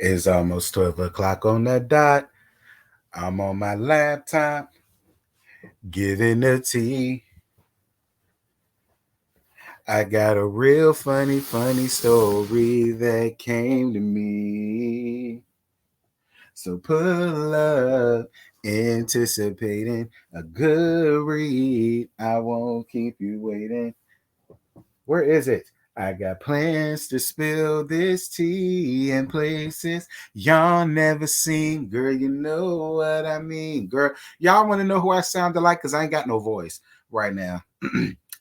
It's almost 12 o'clock on the dot. I'm on my laptop, giving the tea. I got a real funny story that came to me. So pull up, anticipating a good read. I won't keep you waiting. Where is it? I got plans to spill this tea in places y'all never seen. Girl, you know what I mean. Girl, y'all want to know who I sounded like? Because I ain't got no voice right now.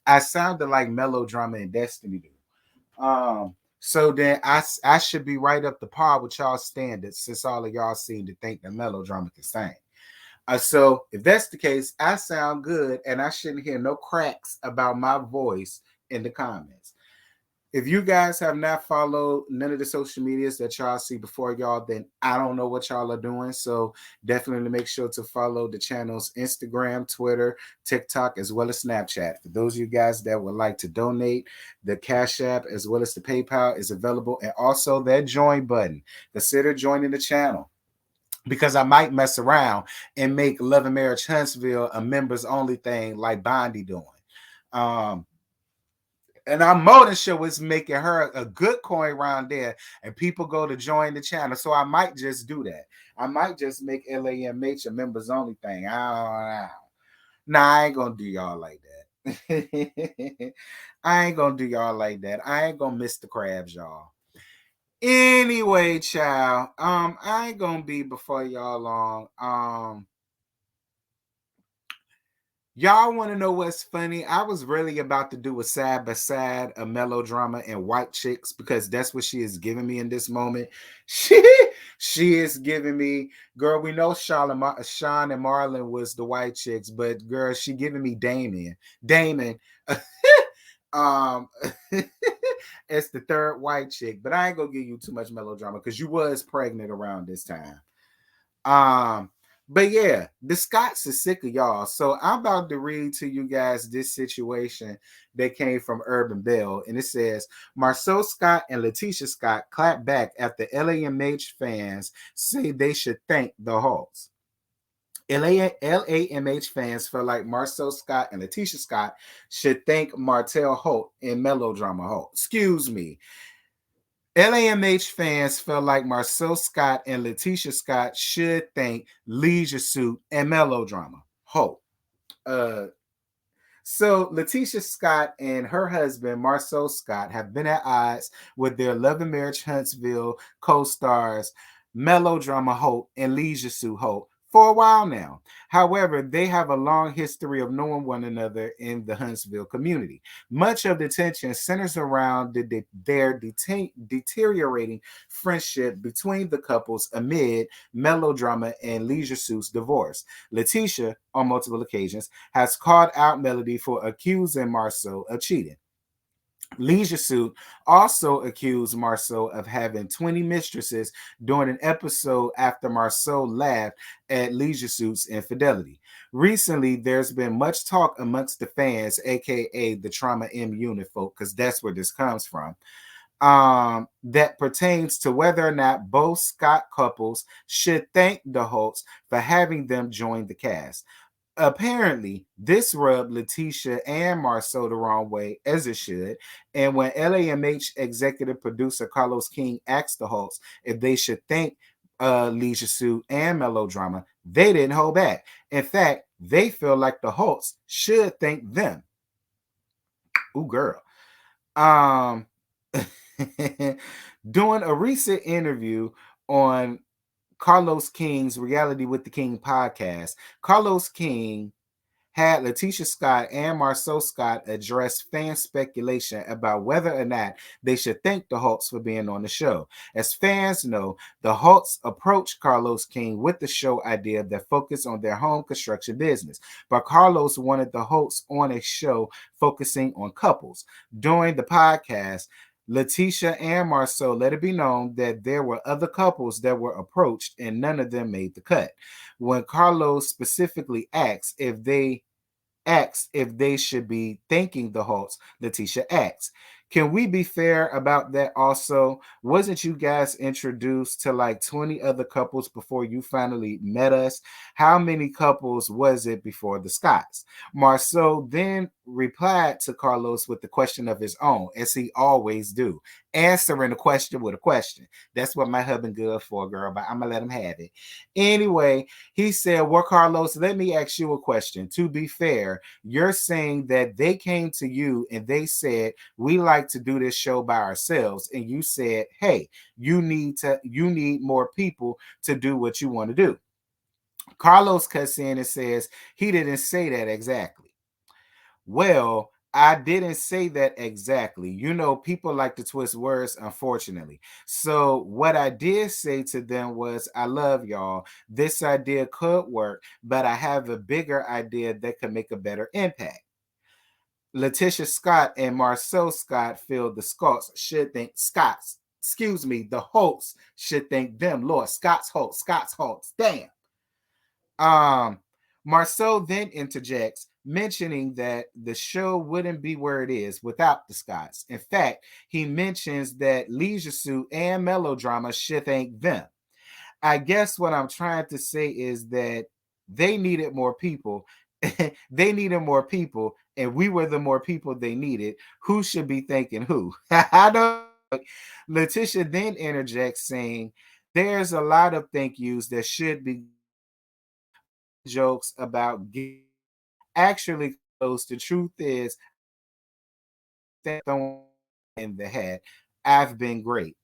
I sounded like Melodrama and Destiny do. So then I should be right up the par with y'all standards since all of y'all seem to think that Melodrama can sing. So if that's the case, I sound good and I shouldn't hear no cracks about my voice in the comments. If you guys have not followed none of the social medias that y'all see before y'all, then I don't know what y'all are doing. So definitely make sure to follow the channels Instagram, Twitter, TikTok, as well as Snapchat. For those of you guys that would like to donate, the Cash App as well as the PayPal is available. And also that join button. Consider joining the channel because I might mess around and make Love and Marriage Huntsville a members only thing like Bondi doing. Um, and I'm more than sure it's making her a good coin around there, and people go to join the channel. So I might just do that. I might just make LAMH a members only thing. I don't know. Nah, I ain't gonna do y'all like that. I ain't gonna do y'all like that. I ain't gonna miss the crabs, y'all. Anyway, child. I ain't gonna be before y'all long. Y'all want to know what's funny? I was really about to do a side by side, a melodrama and white chicks because that's what she is giving me in this moment. She she is giving me, girl. We know Sean and Marlon was the white chicks, but girl, she giving me Damon. um, it's the third white chick, but I ain't gonna give you too much melodrama because you was pregnant around this time. Um, but yeah, the Scots is sick of y'all. So I'm about to read to you guys this situation that came from Urban Bell. And it says Marceau Scott and Letitia Scott clap back after LAMH fans say they should thank the Hawks. LAMH fans feel like Marceau Scott and Letitia Scott should thank Martell Holt and Melodrama Holt. Excuse me. LAMH fans felt like Marceau Scott and Letitia Scott should thank Leisure Suit and Melodrama. Hope. Uh, so Letitia Scott and her husband Marceau Scott have been at odds with their Love and Marriage Huntsville co-stars Melodrama Holt and Leisure Suit Holt for a while now. However, they have a long history of knowing one another in the Huntsville community. Much of the tension centers around their deteriorating friendship between the couples amid Melodrama and Leisure Suit's divorce. Letitia, on multiple occasions, has called out Melody for accusing Marceau of cheating. Leisure Suit also accused Marceau of having 20 mistresses during an episode after Marceau laughed at Leisure Suit's infidelity. Recently, there's been much talk amongst the fans, aka the Trauma M unit folk, because that's where this comes from, that pertains to whether or not both Scott couples should thank the Holts for having them join the cast. Apparently, this rubbed Letitia and Marceau the wrong way, as it should. And when LAMH executive producer Carlos King asked the Holts if they should thank Leisure Suit and Melodrama, they didn't hold back. In fact, they feel like the Holts should thank them. Ooh, girl. Um, Doing a recent interview on Carlos King's Reality with the King podcast, Carlos King had Letitia Scott and Marceau Scott address fan speculation about whether or not they should thank the Holts for being on the show. As fans know, the Holts approached Carlos King with the show idea that focused on their home construction business, but Carlos wanted the Holts on a show focusing on couples. During the podcast, Letitia and Marceau let it be known that there were other couples that were approached and none of them made the cut. When Carlos specifically asked if they should be thanking the Holts, Letitia asked, Can we be fair about that also? Wasn't you guys introduced to like 20 other couples before you finally met us? How many couples was it before the Scots? Marceau then replied to Carlos with the question of his own, as he always do, answering the question with a question. That's what my husband good for, girl, but I'm gonna let him have it. Anyway, he said, well, Carlos, let me ask you a question. To be fair, you're saying that they came to you and they said, we like to do this show by ourselves, and you said, hey, you need more people to do what you want to do. Carlos cuts in and says he didn't say that exactly. Well, I didn't say that exactly. You know, people like to twist words, unfortunately. So, what I did say to them was, I love y'all. This idea could work, but I have a bigger idea that could make a better impact. Letitia Scott and Marceau Scott feel the Scots should think Scots, excuse me, the hosts should thank them. Lord, Scots hosts. Damn. Um, Marceau then interjects, mentioning that the show wouldn't be where it is without the Scots. In fact, he mentions that Leisure Suit and Melodrama should thank them. I guess what I'm trying to say is that they needed more people. They needed more people, and we were the more people they needed. Who should be thanking who? I don't. Letitia then interjects, saying, there's a lot of thank yous that should be jokes about actually close. The truth is, in the head, I've been great.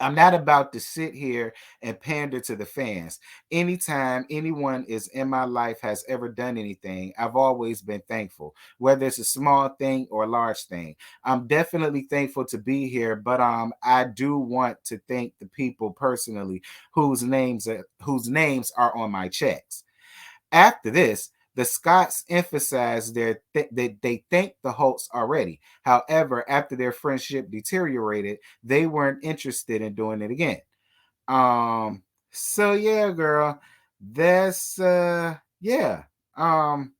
I'm not about to sit here and pander to the fans. Anytime anyone is in my life has ever done anything, I've always been thankful, whether it's a small thing or a large thing. I'm definitely thankful to be here, but I do want to thank the people personally whose names are on my checks. After this, the Scots emphasized that they thanked the Holts already. However, after their friendship deteriorated, they weren't interested in doing it again. Um, so yeah, girl, that's yeah. Um,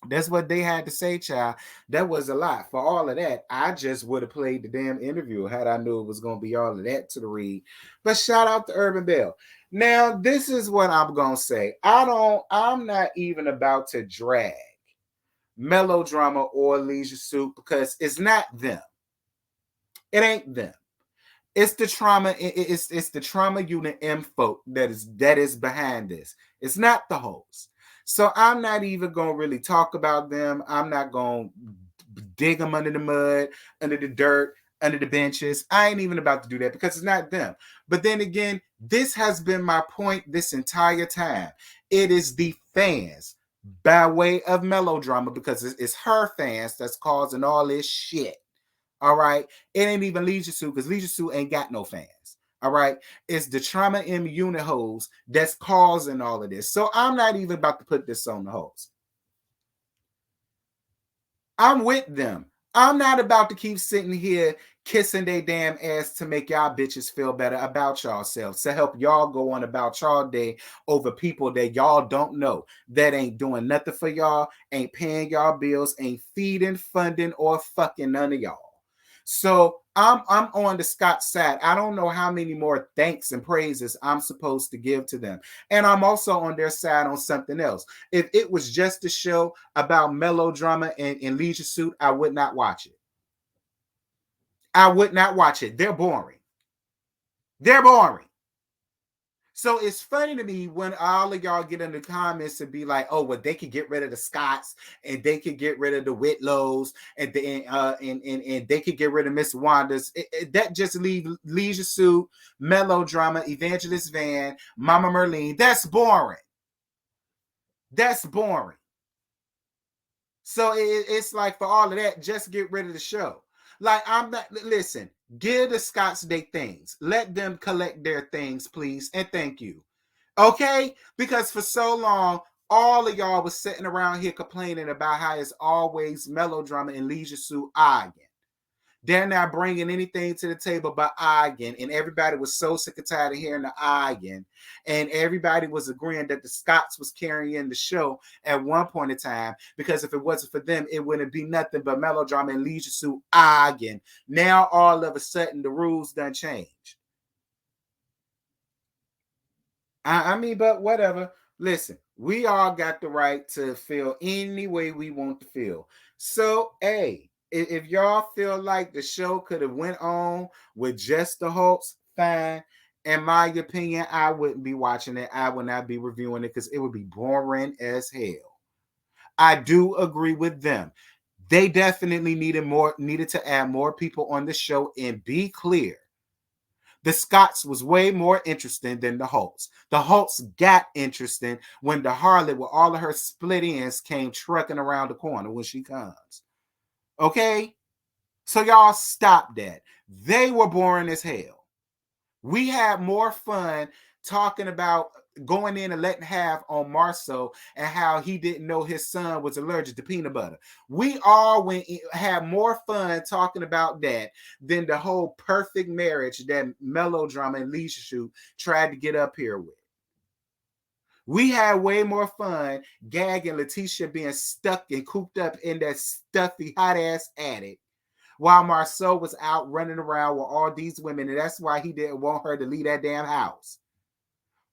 that's what they had to say, child. That was a lot. For all of that, I just would have played the damn interview had I knew it was going to be all of that to the read. But shout out to Urban Bell. Now, this is what I'm going to say. I'm not even about to drag Melodrama or Leisure Suit because it's not them. It ain't them. It's the trauma. It's the trauma unit M folk that is behind this. It's not the host. So I'm not even gonna really talk about them. I'm not gonna dig them under the mud, under the dirt, under the benches. I ain't even about to do that because it's not them. But then again, this has been my point this entire time. It is the fans by way of Melodrama because it's her fans that's causing all this shit. All right. It ain't even Leisure Suit because Leisure Suit ain't got no fans. All right. It's the trauma in unit hoes that's causing all of this. So I'm not even about to put this on the hoes. I'm with them. I'm not about to keep sitting here kissing their damn ass to make y'all bitches feel better about y'all selves, to help y'all go on about y'all day over people that y'all don't know, that ain't doing nothing for y'all, ain't paying y'all bills, ain't feeding, funding, or fucking none of y'all. So I'm on the Scott side. I don't know how many more thanks and praises I'm supposed to give to them. And I'm also on their side on something else. If it was just a show about Melodrama and Leisure Suit, I would not watch it. I would not watch it. They're boring. They're boring. So it's funny to me when all of y'all get in the comments and be like, "Oh, well, they could get rid of the Scots and they could get rid of the Whitlows and they could get rid of Miss Wanda's." That just leave Leisure Suit, Melodrama, Evangelist Van, Mama Merlene. That's boring. That's boring. So it's like for all of that, just get rid of the show. Like I'm not. Listen, give the Scots their things. Let them collect their things, please, and thank you. Okay? Because for so long, all of y'all was sitting around here complaining about how it's always Melodrama and Leisure Suit arguing. They're not bringing anything to the table but arguing, and everybody was so sick and tired of hearing the arguing, and everybody was agreeing that the Scots was carrying the show at one point in time, because if it wasn't for them, it wouldn't be nothing but Melodrama and Leisure Suit arguing. Now all of a sudden the rules done changed. I mean, but whatever. Listen, we all got the right to feel any way we want to feel. So, hey, if y'all feel like the show could have went on with just the Hulks, fine. In my opinion, I wouldn't be watching it. I would not be reviewing it because it would be boring as hell. I do agree with them. They definitely needed to add more people on the show, and be clear. The Scots was way more interesting than the Hulks. The Hulks got interesting when the harlot with all of her split ends came trucking around the corner when she comes. Okay? So y'all stop that. They were boring as hell. We had more fun talking about going in and letting have on Marceau and how he didn't know his son was allergic to peanut butter. We all had more fun talking about that than the whole perfect marriage that Melodrama and Leisure Suit tried to get up here with. We had way more fun gagging Letitia being stuck and cooped up in that stuffy hot ass attic while Marceau was out running around with all these women, and that's why he didn't want her to leave that damn house.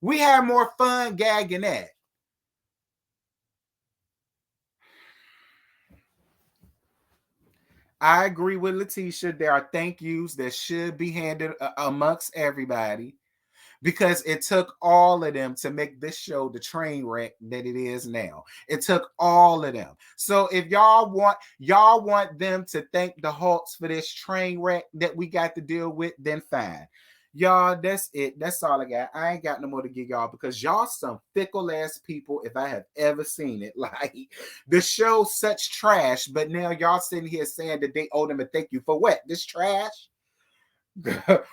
We had more fun gagging that. I agree with Letitia. There are thank yous that should be handed amongst everybody, because it took all of them to make this show the train wreck that it is now. It took all of them. So if y'all want them to thank the Hawks for this train wreck that we got to deal with, then fine. Y'all, that's it. That's all I got. I ain't got no more to give y'all, because y'all some fickle ass people if I have ever seen it. Like, the show's such trash, but now y'all sitting here saying that they owe them a thank you for what? This trash?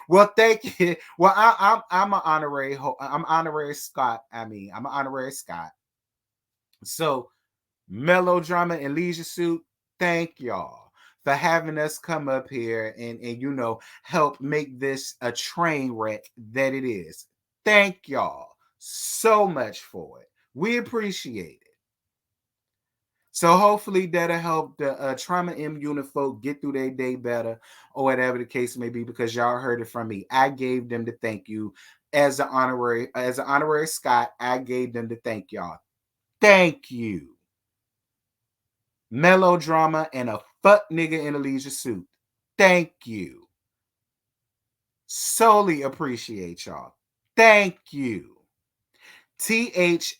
Well, thank you. Well, I'm an honorary. I'm honorary Scott. I'm an honorary Scott. So, Melodrama and Leisure Suit, thank y'all for having us come up here and help make this a train wreck that it is. Thank y'all so much for it. We appreciate it. So hopefully that'll help the Trauma M unit folk get through their day better, or whatever the case may be, because y'all heard it from me. I gave them the thank you as an honorary Scott. I gave them the thank y'all. Thank you. Melodrama and a fuck nigga in a Leisure Suit. Thank you. Solely appreciate y'all. Thank you. THANKYOU.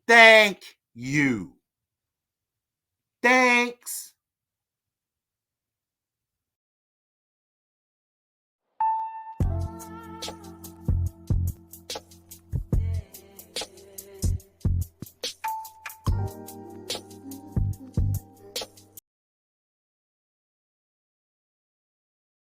Thank you. Thanks.